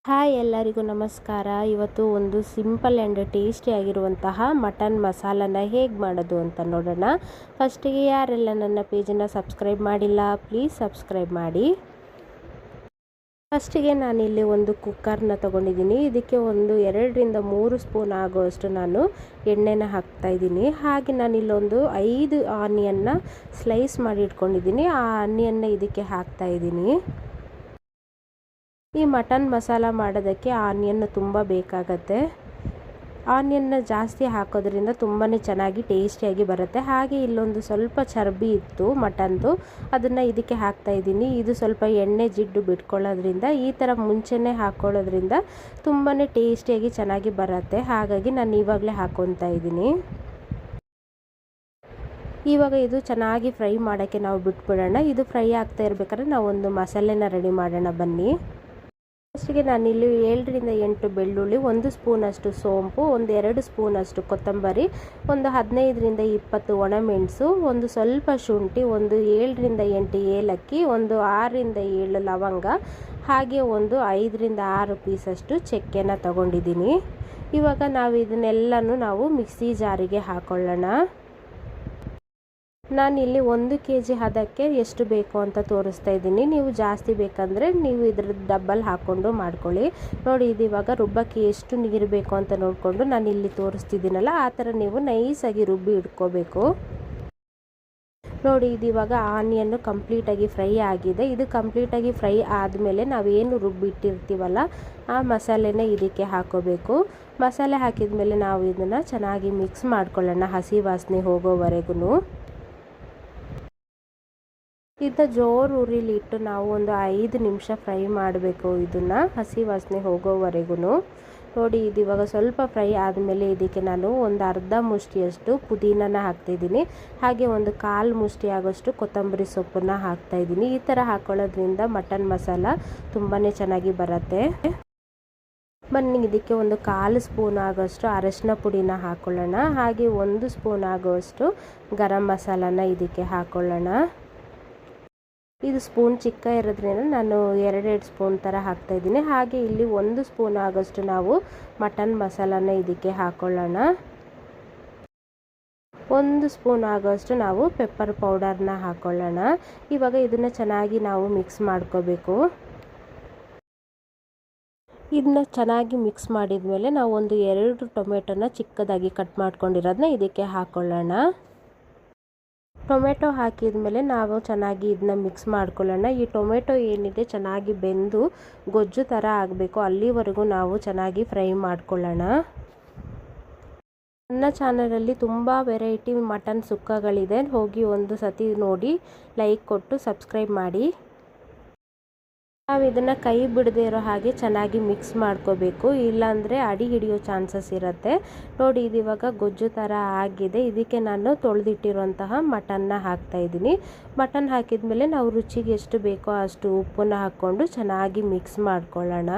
Hi ಎಲ್ಲರಿಗೂ ನಮಸ್ಕಾರ. ಇವತ್ತು ಒಂದು ಸಿಂಪಲ್ ಆ್ಯಂಡ್ ಟೇಸ್ಟಿಯಾಗಿರುವಂತಹ ಮಟನ್ ಮಸಾಲನ ಹೇಗೆ ಮಾಡೋದು ಅಂತ ನೋಡೋಣ. ಫಸ್ಟಿಗೆ ಯಾರೆಲ್ಲ ನನ್ನ ಪೇಜನ್ನು ಸಬ್ಸ್ಕ್ರೈಬ್ ಮಾಡಿಲ್ಲ ಪ್ಲೀಸ್ ಸಬ್ಸ್ಕ್ರೈಬ್ ಮಾಡಿ. ಫಸ್ಟಿಗೆ ನಾನಿಲ್ಲಿ ಒಂದು ಕುಕ್ಕರ್ನ ತೊಗೊಂಡಿದ್ದೀನಿ. ಇದಕ್ಕೆ ಒಂದು 2-3 ಸ್ಪೂನ್ ಆಗೋಷ್ಟು ನಾನು ಎಣ್ಣೆನ ಹಾಕ್ತಾಯಿದ್ದೀನಿ. ಹಾಗೆ ನಾನಿಲ್ಲೊಂದು 5 ಆನಿಯನ್ನ ಸ್ಲೈಸ್ ಮಾಡಿ ಇಟ್ಕೊಂಡಿದ್ದೀನಿ. ಆ ಆನಿಯನ್ನ ಇದಕ್ಕೆ ಹಾಕ್ತಾಯಿದ್ದೀನಿ. ಈ ಮಟನ್ ಮಸಾಲ ಮಾಡೋದಕ್ಕೆ ಆನಿಯನ್ ತುಂಬ ಬೇಕಾಗತ್ತೆ. ಆನಿಯನ್ನ ಜಾಸ್ತಿ ಹಾಕೋದ್ರಿಂದ ತುಂಬಾ ಚೆನ್ನಾಗಿ ಟೇಸ್ಟಿಯಾಗಿ ಬರುತ್ತೆ. ಹಾಗೆ ಇಲ್ಲೊಂದು ಸ್ವಲ್ಪ ಚರ್ಬಿ ಇತ್ತು ಮಟನ್ದು, ಅದನ್ನು ಇದಕ್ಕೆ ಹಾಕ್ತಾಯಿದ್ದೀನಿ. ಇದು ಸ್ವಲ್ಪ ಎಣ್ಣೆ ಜಿಡ್ಡು ಬಿಟ್ಕೊಳ್ಳೋದ್ರಿಂದ ಈ ಥರ ಮುಂಚೆನೇ ಹಾಕ್ಕೊಳ್ಳೋದ್ರಿಂದ ತುಂಬಾ ಟೇಸ್ಟಿಯಾಗಿ ಚೆನ್ನಾಗಿ ಬರುತ್ತೆ. ಹಾಗಾಗಿ ನಾನು ಇವಾಗಲೇ ಹಾಕ್ಕೊತಾ ಇದ್ದೀನಿ. ಇವಾಗ ಇದು ಚೆನ್ನಾಗಿ ಫ್ರೈ ಮಾಡೋಕ್ಕೆ ನಾವು ಬಿಟ್ಬಿಡೋಣ. ಇದು ಫ್ರೈ ಆಗ್ತಾ ಇರಬೇಕಾದ್ರೆ ನಾವು ಒಂದು ಮಸಾಲೆನ ರೆಡಿ ಮಾಡೋಣ ಬನ್ನಿ. ಫಸ್ಟಿಗೆ ನಾನಿಲ್ಲಿ 7-8 ಬೆಳ್ಳುಳ್ಳಿ, 1 ಸ್ಪೂನಷ್ಟು ಸೋಂಪು, ಒಂದು 2 ಸ್ಪೂನಷ್ಟು ಕೊತ್ತಂಬರಿ, ಒಂದು 15-20 ಒಣಮೆಣಸು, ಒಂದು ಸ್ವಲ್ಪ ಶುಂಠಿ, ಒಂದು 7-8 ಏಲಕ್ಕಿ, ಒಂದು 6-7 ಲವಂಗ, ಹಾಗೆ ಒಂದು 5-6 ಪೀಸಷ್ಟು ಚಕ್ಕೆನ ತಗೊಂಡಿದ್ದೀನಿ. ಇವಾಗ ನಾವು ಇದನ್ನೆಲ್ಲನೂ ನಾವು ಮಿಕ್ಸಿ ಜಾರಿಗೆ ಹಾಕೊಳ್ಳೋಣ. ನಾನಿಲ್ಲಿ 1 kg ಹದಕ್ಕೆ ಎಷ್ಟು ಬೇಕು ಅಂತ ತೋರಿಸ್ತಾ ಇದ್ದೀನಿ. ನೀವು ಜಾಸ್ತಿ ಬೇಕಂದರೆ ನೀವು ಇದ್ರ ಡಬ್ಬಲ್ ಹಾಕ್ಕೊಂಡು ಮಾಡ್ಕೊಳ್ಳಿ. ನೋಡಿ, ಇದು ಇವಾಗ ರುಬ್ಬಕ್ಕೆ ಎಷ್ಟು ನೀರು ಬೇಕು ಅಂತ ನೋಡಿಕೊಂಡು ನಾನು ಇಲ್ಲಿ ತೋರಿಸ್ತಿದ್ದೀನಲ್ಲ, ಆ ಥರ ನೀವು ನೈಸಾಗಿ ರುಬ್ಬಿ ಇಟ್ಕೋಬೇಕು. ನೋಡಿ, ಇದು ಇವಾಗ ಆನಿಯನ್ನು ಕಂಪ್ಲೀಟಾಗಿ ಫ್ರೈ ಆಗಿದೆ. ಇದು ಕಂಪ್ಲೀಟಾಗಿ ಫ್ರೈ ಆದಮೇಲೆ ನಾವೇನು ರುಬ್ಬಿಟ್ಟಿರ್ತೀವಲ್ಲ ಆ ಮಸಾಲೆನ ಇದಕ್ಕೆ ಹಾಕೋಬೇಕು. ಮಸಾಲೆ ಹಾಕಿದ ಮೇಲೆ ನಾವು ಇದನ್ನು ಚೆನ್ನಾಗಿ ಮಿಕ್ಸ್ ಮಾಡ್ಕೊಳ್ಳೋಣ ಹಸಿ ವಾಸನೆ ಹೋಗೋವರೆಗೂ. ಇದನ್ನ ಜೋರು ಉರಿಲಿ ಇಟ್ಟು ನಾವು ಒಂದು 5 ನಿಮಿಷ ಫ್ರೈ ಮಾಡಬೇಕು. ಇದನ್ನು ಹಸಿ ವಾಸನೆ ಹೋಗೋವರೆಗೂ. ನೋಡಿ, ಇದು ಇವಾಗ ಸ್ವಲ್ಪ ಫ್ರೈ ಆದಮೇಲೆ ಇದಕ್ಕೆ ನಾನು ಒಂದು ಅರ್ಧ ಮುಷ್ಟಿಯಷ್ಟು ಪುದೀನನ ಹಾಕ್ತಾಯಿದ್ದೀನಿ. ಹಾಗೆ ಒಂದು 1/4 ಮುಷ್ಟಿ ಆಗೋಷ್ಟು ಕೊತ್ತಂಬರಿ ಸೊಪ್ಪನ್ನು ಹಾಕ್ತಾಯಿದ್ದೀನಿ. ಈ ಥರ ಹಾಕೊಳ್ಳೋದ್ರಿಂದ ಮಟನ್ ಮಸಾಲ ತುಂಬಾ ಚೆನ್ನಾಗಿ ಬರುತ್ತೆ. ಬನ್ನಿ, ಇದಕ್ಕೆ ಒಂದು 1/4 ಸ್ಪೂನ್ ಆಗೋಷ್ಟು ಅರಶಿನ ಪುಡಿನ ಹಾಕ್ಕೊಳ್ಳೋಣ. ಹಾಗೆ 1 ಸ್ಪೂನ್ ಆಗೋಷ್ಟು ಗರಂ ಮಸಾಲಾನ ಇದಕ್ಕೆ ಹಾಕ್ಕೊಳ್ಳೋಣ. ಇದು ಸ್ಪೂನ್ ಚಿಕ್ಕ ಇರೋದ್ರಿಂದ ನಾನು 2 ಸ್ಪೂನ್ ಥರ ಹಾಕ್ತಾಯಿದ್ದೀನಿ. ಹಾಗೆ ಇಲ್ಲಿ 1 ಸ್ಪೂನ್ ಆಗೋಷ್ಟು ನಾವು ಮಟನ್ ಮಸಾಲಾನ ಇದಕ್ಕೆ ಹಾಕ್ಕೊಳ್ಳೋಣ. 1 ಸ್ಪೂನ್ ಆಗೋಷ್ಟು ನಾವು ಪೆಪ್ಪರ್ ಪೌಡರ್ನ ಹಾಕ್ಕೊಳ್ಳೋಣ. ಇವಾಗ ಇದನ್ನು ಚೆನ್ನಾಗಿ ನಾವು ಮಿಕ್ಸ್ ಮಾಡ್ಕೋಬೇಕು. ಇದನ್ನ ಚೆನ್ನಾಗಿ ಮಿಕ್ಸ್ ಮಾಡಿದ ಮೇಲೆ ನಾವು ಒಂದು 2 ಟೊಮೆಟೊನ ಚಿಕ್ಕದಾಗಿ ಕಟ್ ಮಾಡ್ಕೊಂಡಿರೋದನ್ನ ಇದಕ್ಕೆ ಹಾಕ್ಕೊಳ್ಳೋಣ. ಟೊಮೆಟೊ ಹಾಕಿದ ಮೇಲೆ ನಾವು ಚೆನ್ನಾಗಿ ಇದನ್ನ ಮಿಕ್ಸ್ ಮಾಡ್ಕೊಳ್ಳೋಣ. ಈ ಟೊಮೆಟೊ ಏನಿದೆ ಚೆನ್ನಾಗಿ ಬೆಂದು ಗೊಜ್ಜು ಥರ ಆಗಬೇಕು, ಅಲ್ಲಿವರೆಗೂ ನಾವು ಚೆನ್ನಾಗಿ ಫ್ರೈ ಮಾಡ್ಕೊಳ್ಳೋಣ. ನನ್ನ ಚಾನಲಲ್ಲಿ ತುಂಬ ವೆರೈಟಿ ಮಟನ್ ಸುಕ್ಕಗಳಿದೆ, ಹೋಗಿ ಒಂದು ಸತಿ ನೋಡಿ, ಲೈಕ್ ಕೊಟ್ಟು ಸಬ್ಸ್ಕ್ರೈಬ್ ಮಾಡಿ. ನಾವು ಇದನ್ನು ಕೈ ಬಿಡದೇ ಇರೋ ಹಾಗೆ ಚೆನ್ನಾಗಿ ಮಿಕ್ಸ್ ಮಾಡ್ಕೋಬೇಕು, ಇಲ್ಲಾಂದರೆ ಅಡಿ ಹಿಡಿಯೋ ಚಾನ್ಸಸ್ ಇರುತ್ತೆ. ನೋಡಿ, ಇದು ಇವಾಗ ಗೊಜ್ಜು ಥರ ಆಗಿದೆ. ಇದಕ್ಕೆ ನಾನು ತೊಳೆದಿಟ್ಟಿರುವಂತಹ ಮಟನ್ನ ಹಾಕ್ತಾಯಿದ್ದೀನಿ. ಮಟನ್ ಹಾಕಿದ ಮೇಲೆ ನಾವು ರುಚಿಗೆ ಎಷ್ಟು ಬೇಕೋ ಅಷ್ಟು ಉಪ್ಪನ್ನು ಹಾಕ್ಕೊಂಡು ಚೆನ್ನಾಗಿ ಮಿಕ್ಸ್ ಮಾಡ್ಕೊಳ್ಳೋಣ.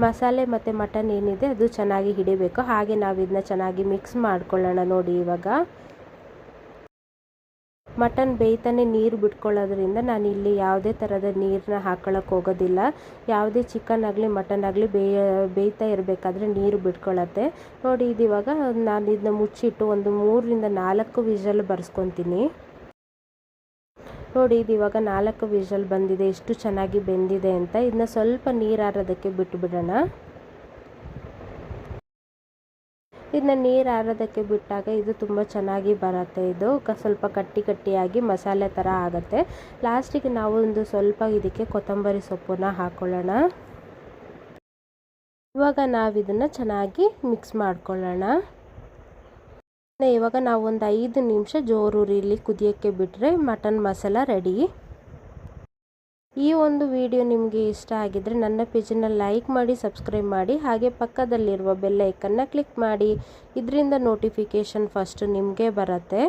ಮಸಾಲೆ ಮತ್ತು ಮಟನ್ ಏನಿದೆ ಅದು ಚೆನ್ನಾಗಿ ಹಿಡಿಬೇಕು. ಹಾಗೆ ನಾವು ಇದನ್ನ ಚೆನ್ನಾಗಿ ಮಿಕ್ಸ್ ಮಾಡ್ಕೊಳ್ಳೋಣ. ನೋಡಿ, ಇವಾಗ ಮಟನ್ ಬೇಯ್ತಾನೆ ನೀರು ಬಿಟ್ಕೊಳ್ಳೋದ್ರಿಂದ ನಾನು ಇಲ್ಲಿ ಯಾವುದೇ ಥರದ ನೀರನ್ನ ಹಾಕೊಳ್ಳೋಕೆ ಹೋಗೋದಿಲ್ಲ. ಯಾವುದೇ ಚಿಕನ್ ಆಗಲಿ ಮಟನ್ ಆಗಲಿ ಬೇಯ್ತಾ ಇರಬೇಕಾದ್ರೆ ನೀರು ಬಿಟ್ಕೊಳ್ಳುತ್ತೆ. ನೋಡಿ, ಇದು ಇವಾಗ ನಾನು ಇದನ್ನ ಮುಚ್ಚಿಟ್ಟು ಒಂದು 3-4 ವಿಷಲ್ ಬರ್ಸ್ಕೊತೀನಿ. ನೋಡಿ, ಇದು ಇವಾಗ 4 ವಿಷಲ್ ಬಂದಿದೆ, ಎಷ್ಟು ಚೆನ್ನಾಗಿ ಬೆಂದಿದೆ ಅಂತ. ಇದನ್ನ ಸ್ವಲ್ಪ ನೀರಾರೋದಕ್ಕೆ ಬಿಟ್ಟುಬಿಡೋಣ. ಇದನ್ನ ನೀರು ಆರೋದಕ್ಕೆ ಬಿಟ್ಟಾಗ ಇದು ತುಂಬ ಚೆನ್ನಾಗಿ ಬರುತ್ತೆ. ಇದು ಸ್ವಲ್ಪ ಗಟ್ಟಿಯಾಗಿ ಮಸಾಲೆ ಥರ ಆಗುತ್ತೆ. ಲಾಸ್ಟಿಗೆ ನಾವು ಒಂದು ಸ್ವಲ್ಪ ಇದಕ್ಕೆ ಕೊತ್ತಂಬರಿ ಸೊಪ್ಪನ್ನು ಹಾಕ್ಕೊಳ್ಳೋಣ. ಇವಾಗ ನಾವು ಇದನ್ನು ಚೆನ್ನಾಗಿ ಮಿಕ್ಸ್ ಮಾಡ್ಕೊಳ್ಳೋಣ. ಇವಾಗ ನಾವು ಒಂದು 5 ನಿಮಿಷ ಜೋರು ಉರಿಲಿ ಕುದಿಯೋಕ್ಕೆ ಬಿಟ್ಟರೆ ಮಟನ್ ಮಸಾಲ ರೆಡಿ. ಈ ಒಂದು ವಿಡಿಯೋ ನಿಮಗೆ ಇಷ್ಟ ಆಗಿದ್ದರೆ ನನ್ನ ಪೇಜನ್ನು ಲೈಕ್ ಮಾಡಿ, ಸಬ್ಸ್ಕ್ರೈಬ್ ಮಾಡಿ, ಹಾಗೆ ಪಕ್ಕದಲ್ಲಿರುವ ಬೆಲ್ ಐಕನ್ನ ಕ್ಲಿಕ್ ಮಾಡಿ. ಇದರಿಂದ ನೋಟಿಫಿಕೇಷನ್ ಫಸ್ಟ್ ನಿಮಗೆ ಬರುತ್ತೆ.